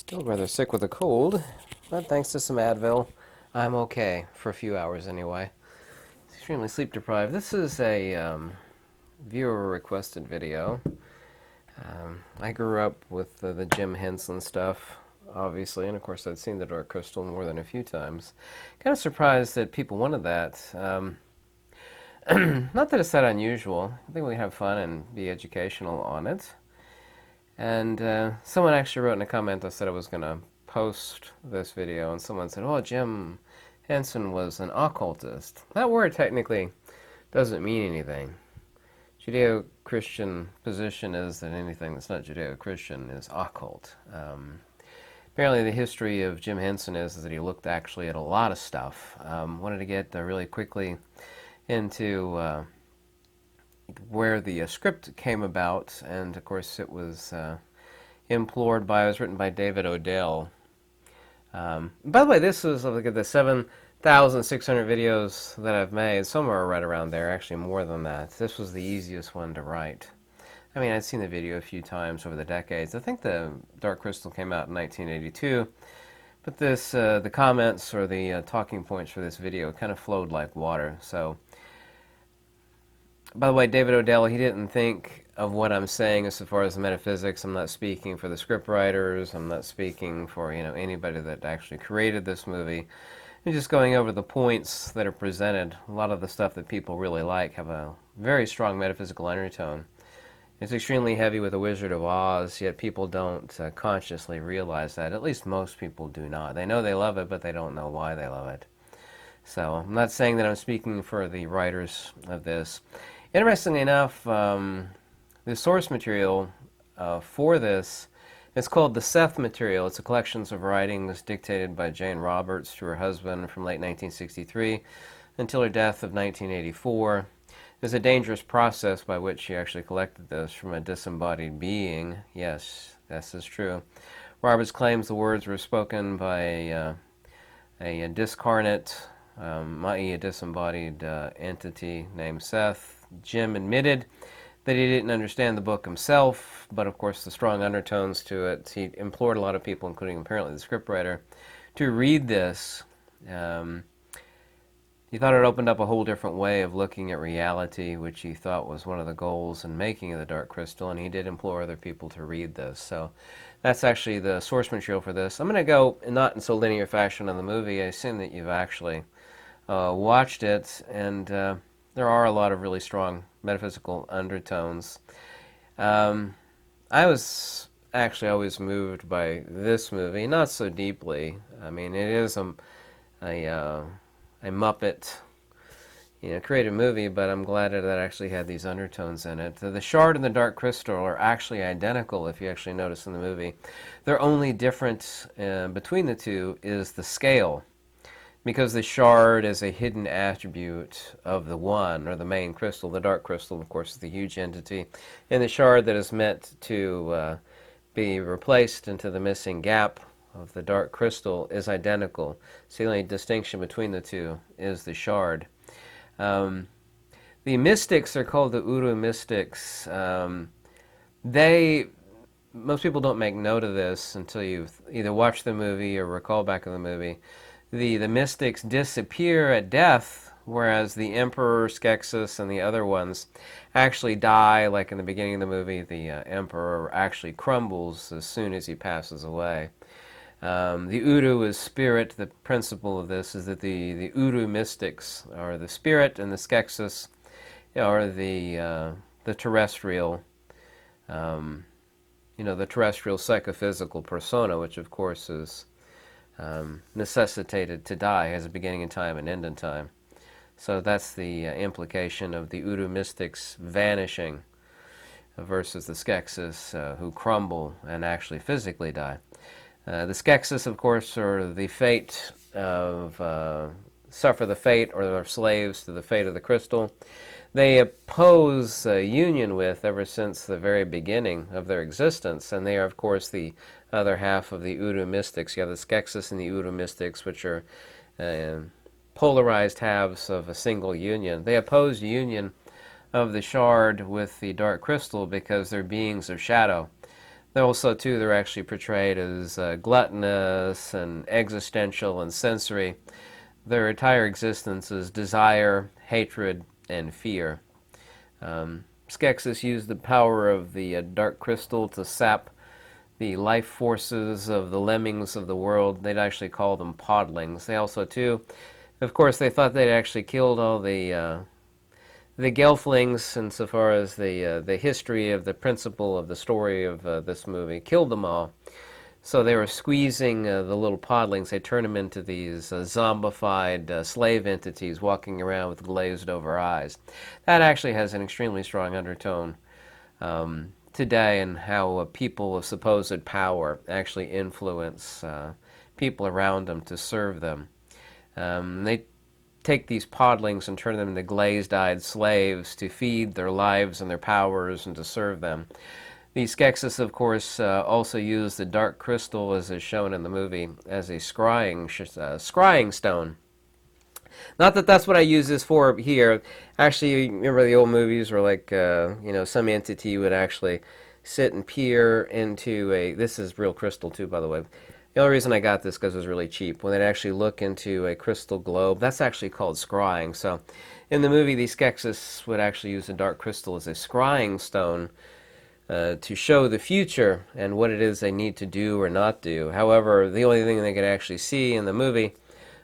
Still rather sick with a cold, but thanks to some Advil, I'm okay for a few hours anyway. Extremely sleep deprived. This is a viewer requested video. I grew up with the Jim Henson stuff, obviously, and of course I'd seen the Dark Crystal more than a few times. Kind of surprised that people wanted that. Not that it's that unusual. I think we have fun and be educational on it. And someone actually wrote in a comment that said I was going to post this video, and someone said, oh, Jim Henson was an occultist. That word technically doesn't mean anything. Judeo-Christian position is that anything that's not Judeo-Christian is occult. Apparently the history of Jim Henson is that he looked actually at a lot of stuff. Wanted to get really quickly into where the script came about, and of course it was it was written by David Odell. By the way, this was, look at the 7,600 videos that I've made, somewhere right around there, actually more than that. This was the easiest one to write. I mean, I'd seen the video a few times over the decades. I think the Dark Crystal came out in 1982, but this, the comments or the talking points for this video kind of flowed like water, so. By the way, David Odell, he didn't think of what I'm saying as far as the metaphysics. I'm not speaking for the scriptwriters. I'm not speaking for, anybody that actually created this movie. I'm just going over the points that are presented. A lot of the stuff that people really like have a very strong metaphysical undertone. It's extremely heavy with the Wizard of Oz, yet people don't consciously realize that. At least most people do not. They know they love it, but they don't know why they love it. So I'm not saying that I'm speaking for the writers of this. Interestingly enough, the source material for this is called the Seth material. It's a collection of writings dictated by Jane Roberts to her husband from late 1963 until her death of 1984. It was a dangerous process by which she actually collected this from a disembodied being. Yes, this is true. Roberts claims the words were spoken by a discarnate, i.e. a disembodied entity named Seth. Jim admitted that he didn't understand the book himself, but of course the strong undertones to it, he implored a lot of people, including apparently the scriptwriter, to read this. He thought it opened up a whole different way of looking at reality, which he thought was one of the goals in making of the Dark Crystal, and he did implore other people to read this. So that's actually the source material for this. I'm going to go not in so linear fashion on the movie. I assume that you've actually watched it, and there are a lot of really strong metaphysical undertones. I was actually always moved by this movie, not so deeply. I mean, it is a Muppet, creative movie, but I'm glad that it actually had these undertones in it. The Shard and the Dark Crystal are actually identical, if you actually notice in the movie. The only difference between the two is the scale. Because the shard is a hidden attribute of the one, or the main crystal. The Dark Crystal, of course, is the huge entity. And the shard that is meant to be replaced into the missing gap of the Dark Crystal is identical. So the only distinction between the two is the shard. The mystics are called the Uru mystics. Most people don't make note of this until you've either watched the movie or recall back in the movie. The mystics disappear at death, whereas the Emperor, Skeksis, and the other ones actually die. Like in the beginning of the movie, the Emperor actually crumbles as soon as he passes away. The Uru is spirit. The principle of this is that the Uru mystics are the spirit, and the Skeksis are the terrestrial, the terrestrial psychophysical persona, which of course is necessitated to die, has a beginning in time and end in time. So that's the implication of the Uru mystics vanishing versus the Skeksis who crumble and actually physically die. The Skeksis, of course, are the fate of, suffer the fate or are slaves to the fate of the crystal. They oppose union with ever since the very beginning of their existence, and they are, of course, the other half of the Uru mystics. You have the Skeksis and the Uru mystics, which are polarized halves of a single union. They oppose union of the shard with the Dark Crystal because they're beings of shadow. Also, too, they're actually portrayed as gluttonous and existential and sensory. Their entire existence is desire, hatred, and fear. Skeksis used the power of the dark crystal to sap the life forces of the lemmings of the world. They'd actually call them podlings. They also, too, of course, they thought they'd actually killed all the Gelflings, insofar as the history of the principle of the story of this movie, killed them all. So they were squeezing the little podlings. They turned them into these zombified slave entities walking around with glazed over eyes. That actually has an extremely strong undertone today, and how people of supposed power actually influence people around them to serve them. They take these podlings and turn them into glazed-eyed slaves to feed their lives and their powers and to serve them. The Skeksis, of course, also use the dark crystal, as is shown in the movie, as a scrying stone. Not that that's what I use this for here. Actually, remember the old movies where, like, some entity would actually sit and peer into a... This is real crystal, too, by the way. The only reason I got this because it was really cheap. When they'd actually look into a crystal globe, that's actually called scrying. So in the movie, these Skeksis would actually use the dark crystal as a scrying stone to show the future and what it is they need to do or not do. However, the only thing they could actually see in the movie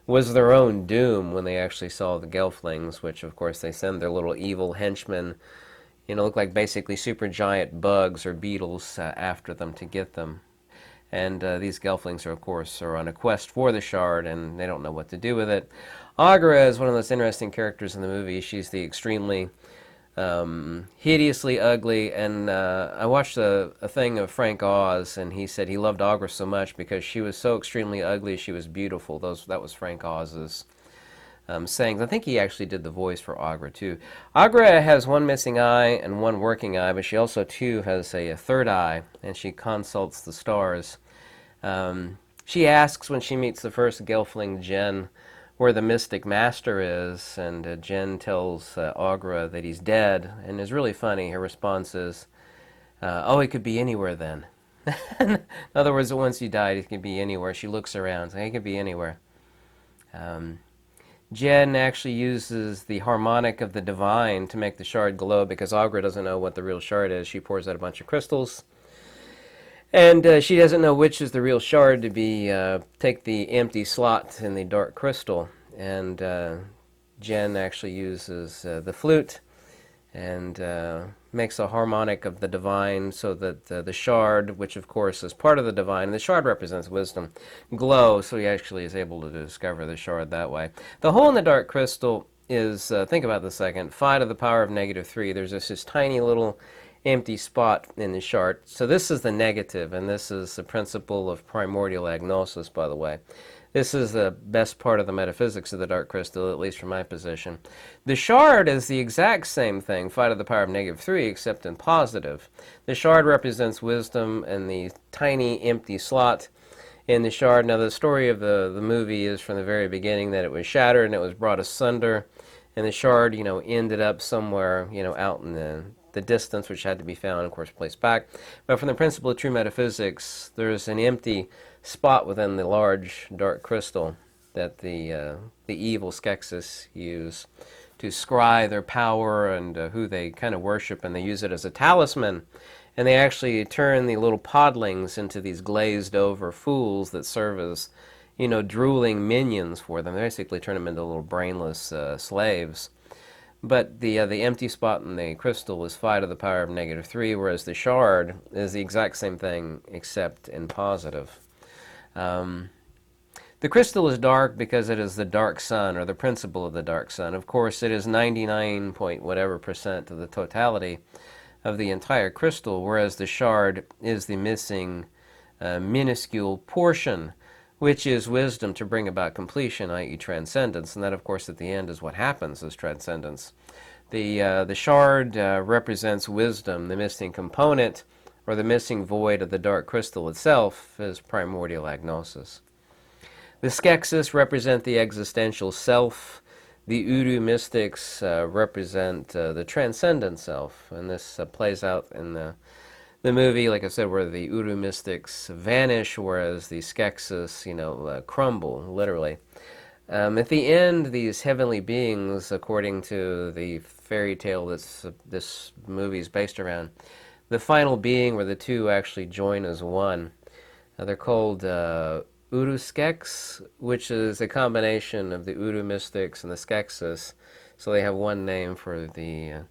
was their own doom when they actually saw the Gelflings, which, of course, they send their little evil henchmen, look like basically super giant bugs or beetles after them to get them. And these Gelflings, of course, are on a quest for the shard, and they don't know what to do with it. Aughra is one of the most interesting characters in the movie. She's the extremely hideously ugly, and I watched a thing of Frank Oz, and he said he loved Aughra so much because she was so extremely ugly, she was beautiful. That was Frank Oz's sayings. I think he actually did the voice for Aughra, too. Aughra has one missing eye and one working eye, but she also, too, has a third eye, and she consults the stars. She asks when she meets the first Gelfling, Jen, where the Mystic Master is, and Jen tells Aughra that he's dead, and is really funny. Her response is, oh, he could be anywhere then. In other words, once he died, he could be anywhere. She looks around, so he could be anywhere. Jen actually uses the harmonic of the divine to make the shard glow, because Aughra doesn't know what the real shard is. She pours out a bunch of crystals, and she doesn't know which is the real shard to be, take the empty slot in the dark crystal. And Jen actually uses the flute and makes a harmonic of the divine so that the shard, which of course is part of the divine, and the shard represents wisdom, glows, so he actually is able to discover the shard that way. The hole in the dark crystal is, think about this a second, 5 to the power of -3. There's this tiny little empty spot in the shard. So this is the negative, and this is the principle of primordial agnosis, by the way. This is the best part of the metaphysics of the dark crystal, at least from my position. The shard is the exact same thing, 5 to the power of -3, except in positive. The shard represents wisdom, and the tiny empty slot in the shard. Now, the story of the movie is from the very beginning that it was shattered and it was brought asunder, and the shard, ended up somewhere, out in the distance, which had to be found, of course, placed back. But from the principle of true metaphysics, there's an empty spot within the large dark crystal that the evil Skeksis use to scry their power and who they kind of worship, and they use it as a talisman. And they actually turn the little podlings into these glazed-over fools that serve as, drooling minions for them. They basically turn them into little brainless slaves. But the empty spot in the crystal is 5 to the power of -3, whereas the shard is the exact same thing, except in positive. The crystal is dark because it is the dark sun, or the principle of the dark sun. Of course, it is 99 point whatever % of the totality of the entire crystal, whereas the shard is the missing minuscule portion, which is wisdom to bring about completion, i.e. transcendence. And that, of course, at the end is what happens, is transcendence. The shard represents wisdom. The missing component, or the missing void of the dark crystal itself, is primordial agnosis. The Skeksis represent the existential self. The Uru mystics represent the transcendent self. And this plays out in the movie, like I said, where the Uru mystics vanish, whereas the Skeksis, crumble, literally. At the end, these heavenly beings, according to the fairy tale this movie is based around, the final being where the two actually join as one, they're called Uru Skeks, which is a combination of the Uru mystics and the Skeksis. So they have one name for the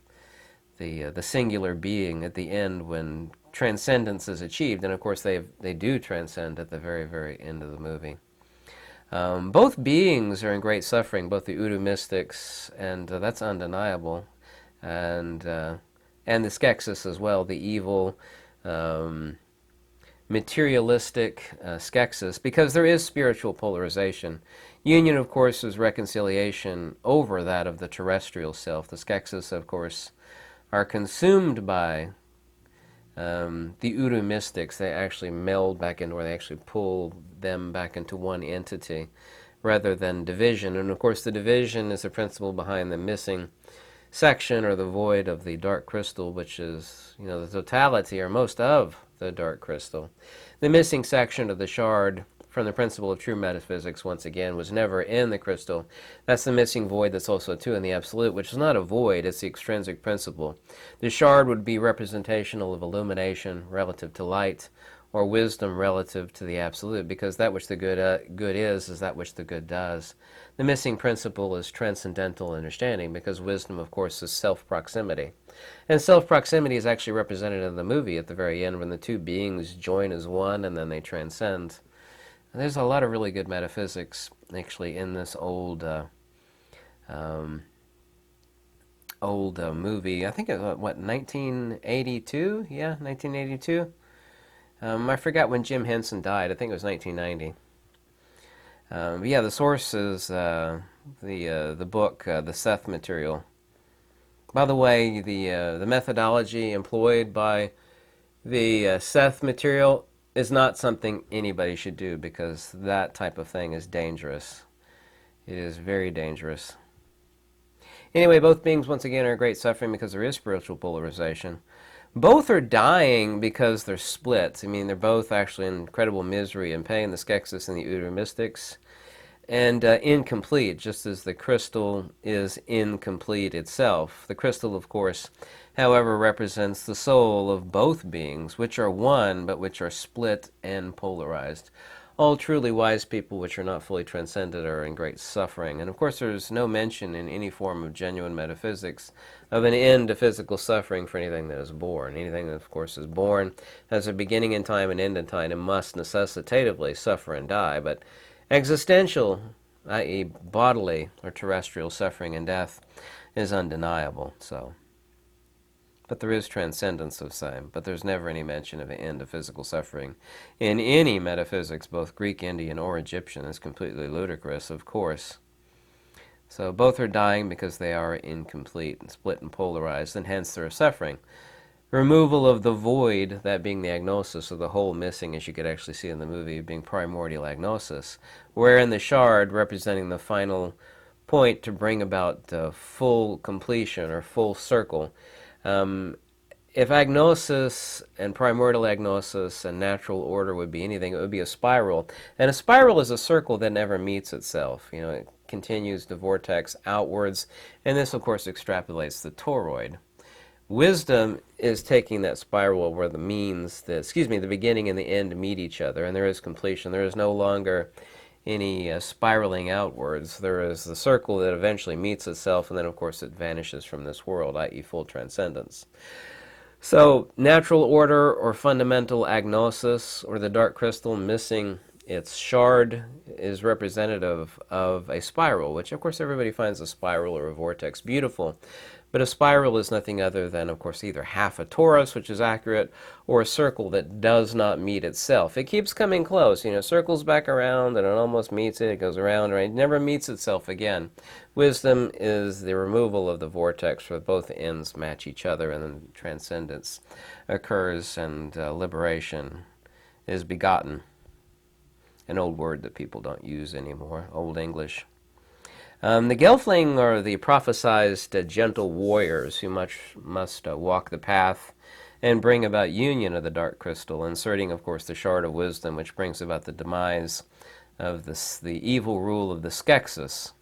singular being at the end when transcendence is achieved, and of course they do transcend at the very, very end of the movie. Both beings are in great suffering, both the Uru mystics, and that's undeniable, and the Skeksis as well, the evil, materialistic Skeksis, because there is spiritual polarization. Union, of course, is reconciliation over that of the terrestrial self. The Skeksis, of course, are consumed by the Uru mystics. They actually meld back into, or they actually pull them back into one entity rather than division. And of course the division is the principle behind the missing section or the void of the dark crystal, which is, the totality or most of the dark crystal. The missing section of the shard from the principle of true metaphysics, once again, was never in the crystal. That's the missing void that's also too in the absolute, which is not a void, it's the extrinsic principle. The shard would be representational of illumination relative to light, or wisdom relative to the absolute, because that which the good is that which the good does. The missing principle is transcendental understanding, because wisdom, of course, is self-proximity. And self-proximity is actually represented in the movie at the very end when the two beings join as one and then they transcend. And there's a lot of really good metaphysics, actually, in this old movie. I think it was, 1982? Yeah, 1982. I forgot when Jim Henson died. I think it was 1990. But yeah, the source is the book, the Seth material. By the way, the methodology employed by the Seth material is not something anybody should do, because that type of thing is dangerous. It is very dangerous. Anyway, both beings, once again, are in great suffering because there is spiritual polarization. Both are dying because they're split. I mean, they're both actually in incredible misery and pain, the Skeksis and the Uru mystics. And incomplete, just as the crystal is incomplete itself. The crystal, of course, however, represents the soul of both beings, which are one, but which are split and polarized. All truly wise people which are not fully transcended are in great suffering. And of course there's no mention in any form of genuine metaphysics of an end to physical suffering for anything that is born. Anything that, of course, is born has a beginning in time and end in time and must necessitatively suffer and die. But existential, i.e. bodily or terrestrial suffering and death, is undeniable. But there is transcendence of same, but there's never any mention of an end of physical suffering in any metaphysics, both Greek, Indian, or Egyptian. It's completely ludicrous, of course. So both are dying because they are incomplete and split and polarized, and hence they're suffering. Removal of the void, that being the agnosis, or the whole missing, as you could actually see in the movie, being primordial agnosis, wherein the shard representing the final point to bring about full completion or full circle. If agnosis and primordial agnosis and natural order would be anything, it would be a spiral. And a spiral is a circle that never meets itself. It continues to vortex outwards, and this, of course, extrapolates the toroid. Wisdom is taking that spiral where the beginning and the end meet each other, and there is completion. There is no longer any spiraling outwards. There is the circle that eventually meets itself, and then, of course, it vanishes from this world, i.e. full transcendence. So, natural order or fundamental agnosis, or the dark crystal missing its shard, is representative of a spiral, which, of course, everybody finds a spiral or a vortex beautiful. But a spiral is nothing other than, of course, either half a torus, which is accurate, or a circle that does not meet itself. It keeps coming close, circles back around, and it almost meets it, it goes around, right? It never meets itself again. Wisdom is the removal of the vortex where both ends match each other, and then transcendence occurs, and liberation is begotten. An old word that people don't use anymore, Old English. The Gelfling are the prophesized gentle warriors who must walk the path and bring about union of the dark crystal, inserting, of course, the shard of wisdom, which brings about the demise of the evil rule of the Skeksis.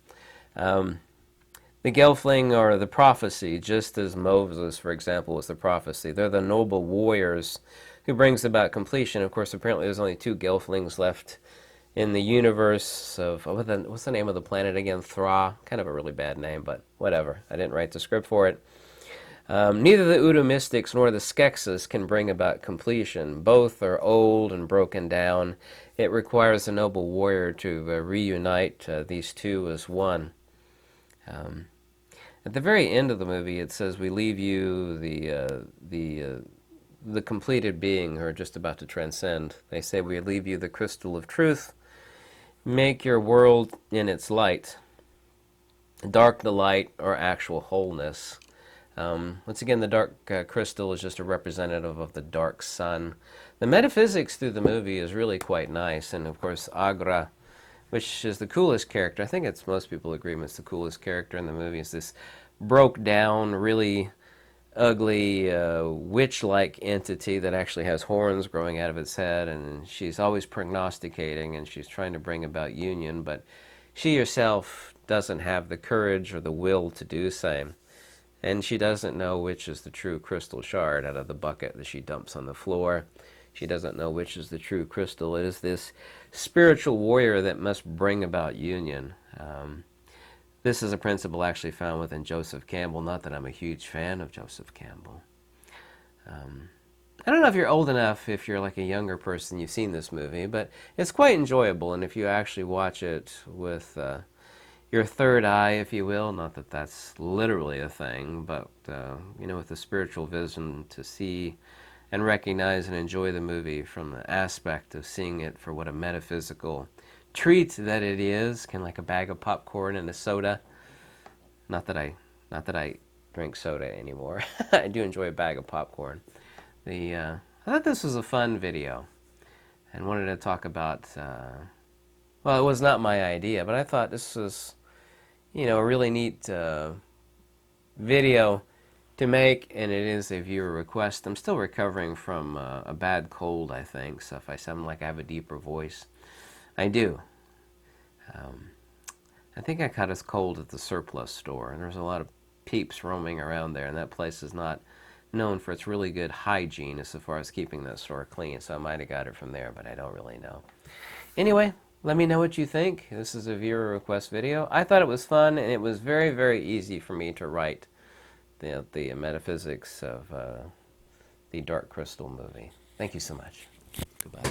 The Gelfling are the prophecy, just as Moses, for example, was the prophecy. They're the noble warriors who brings about completion. Of course, apparently there's only 2 Gelflings left in the universe of, what's the name of the planet again? Thra. Kind of a really bad name, but whatever. I didn't write the script for it. Neither the Udo mystics nor the Skeksis can bring about completion. Both are old and broken down. It requires a noble warrior to reunite these two as one. At the very end of the movie, it says, "We leave you the completed being who are just about to transcend." They say, "We leave you the crystal of truth. Make your world in its light. Dark the light, or actual wholeness." Once again, the dark crystal is just a representative of the dark sun. The metaphysics through the movie is really quite nice, and of course, Aughra, which is the coolest character. I think it's most people agree it's the coolest character in the movie. Is this broke down, really ugly, witch-like entity that actually has horns growing out of its head, and she's always prognosticating, and she's trying to bring about union, but she herself doesn't have the courage or the will to do so. And she doesn't know which is the true crystal shard out of the bucket that she dumps on the floor. She doesn't know which is the true crystal. It is this spiritual warrior that must bring about union. This is a principle actually found within Joseph Campbell. Not that I'm a huge fan of Joseph Campbell. I don't know if you're old enough, if you're like a younger person, you've seen this movie, but it's quite enjoyable. And if you actually watch it with your third eye, if you will, not that that's literally a thing, but with the spiritual vision to see and recognize and enjoy the movie from the aspect of seeing it for what a metaphysical treat that it is, kind of like a bag of popcorn and a soda. Not that I drink soda anymore. I do enjoy a bag of popcorn. I thought this was a fun video, and wanted to talk about. Well, it was not my idea, but I thought this was, a really neat video to make, and it is a viewer request. I'm still recovering from a bad cold, I think, so if I sound like I have a deeper voice, I do. I think I caught a cold at the surplus store, and there's a lot of peeps roaming around there, and that place is not known for its really good hygiene as far as keeping that store clean, so I might have got it from there, but I don't really know. Anyway, let me know what you think. This is a viewer request video. I thought it was fun, and it was very, very easy for me to write the metaphysics of the Dark Crystal movie. Thank you so much. Goodbye.